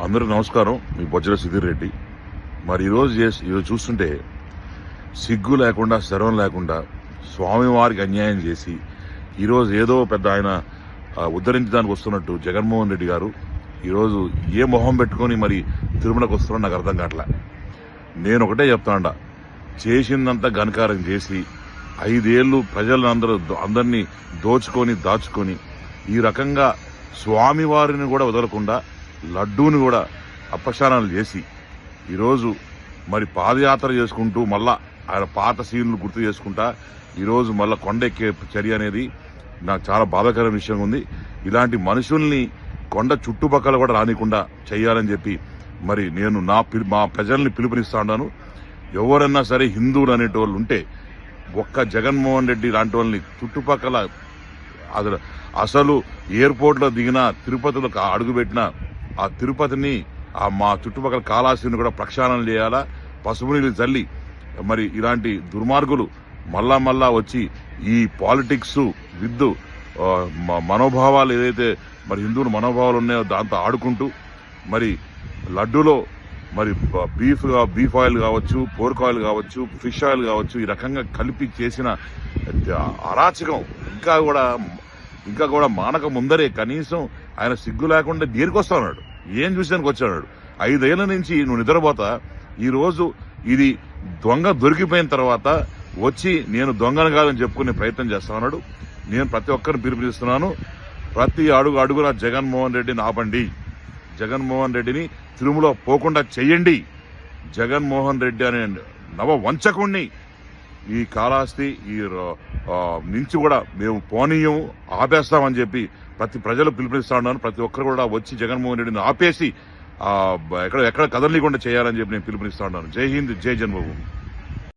అందరూ నమస్కారం. మీ బొజ్జల సుధీర్ రెడ్డి. మరి ఈరోజు చూస్తుంటే సిగ్గు లేకుండా శరం లేకుండా స్వామివారికి అన్యాయం చేసి ఈరోజు ఏదో పెద్ద ఆయన ఉద్ధరించడానికి వస్తున్నట్టు జగన్మోహన్ రెడ్డి గారు ఈరోజు ఏ మొహం పెట్టుకొని మరి తిరుమలకు వస్తున్నారో నాకు అర్థం కావట్లే. నేను ఒకటే చెప్తాండా, చేసిందంతా ఘనకారం చేసి 5 ఏళ్లు అందరినీ దాచుకొని ఈ రకంగా స్వామివారిని కూడా వదలకుండా లడ్డూని కూడా అపచారాలు చేసి ఈరోజు మరి పాదయాత్ర చేసుకుంటూ మళ్ళా ఆయన పాత సీన్లు గుర్తు చేసుకుంటా ఈరోజు మళ్ళా కొండెక్కే చర్య అనేది నాకు చాలా బాధాకరమైన విషయం ఉంది. ఇలాంటి మనుషుల్ని కొండ చుట్టుపక్కల కూడా రానికుండా చేయాలని చెప్పి మరి నేను మా ప్రజల్ని పిలుపునిస్తా ఉన్నాను. ఎవరన్నా సరే హిందువులు అనేటోళ్ళు ఉంటే ఒక్క జగన్మోహన్ రెడ్డి లాంటి వాళ్ళని చుట్టుపక్కల అసలు ఎయిర్పోర్ట్ లో దిగిన తిరుపతిలో అడుగుపెట్టిన ఆ తిరుపతిని మా చుట్టుపక్కల కాళహస్తిని కూడా ప్రక్షాళన చేయాలా. పసుపు నీళ్ళు చల్లి మరి ఇలాంటి దుర్మార్గులు మళ్ళా వచ్చి ఈ పాలిటిక్స్ విద్దు మనోభావాలు ఏదైతే మరి హిందువుల మనోభావాలు ఉన్నాయో దాంతో ఆడుకుంటూ మరి లడ్డూలో మరి బీఫ్ ఆయిల్ కావచ్చు, పోర్క్ ఆయిల్ కావచ్చు, ఫిష్ ఆయిల్ కావచ్చు, ఈ రకంగా కలిపి చేసిన అరాచకం ఇంకా కూడా మానక ముందరే కనీసం ఆయన సిగ్గు లేకుండా దేనికొస్తా ఉన్నాడు, ఏం చూసానికి వచ్చాడు. 5 ఏళ్ల నుంచి నువ్వు నిద్రపోతా ఈ రోజు ఇది దొంగ దొరికిపోయిన తర్వాత వచ్చి నేను దొంగను కాదని చెప్పుకునే ప్రయత్నం చేస్తా ఉన్నాడు. నేను ప్రతి ఒక్కరిని పిలుపునిస్తున్నాను, ప్రతి అడుగున జగన్మోహన్ రెడ్డిని ఆపండి, జగన్మోహన్ రెడ్డిని తిరుమల పోకుండా చెయ్యండి. జగన్మోహన్ రెడ్డి అనే నవ వంచకుణ్ణి ఈ కాళహస్తి ఈ నుంచి కూడా మేము పోనీయం ఆపేస్తామని చెప్పి ప్రతి ప్రజలు పిలుపునిస్తా ఉన్నాను. ప్రతి ఒక్కరు కూడా వచ్చి జగన్మోహన్ రెడ్డిని ఆపేసి ఎక్కడ కదలనీయకుండా చేయాలని చెప్పి నేను పిలుపునిస్తా ఉన్నాను. జై హింద్, జై జన్మభూమి.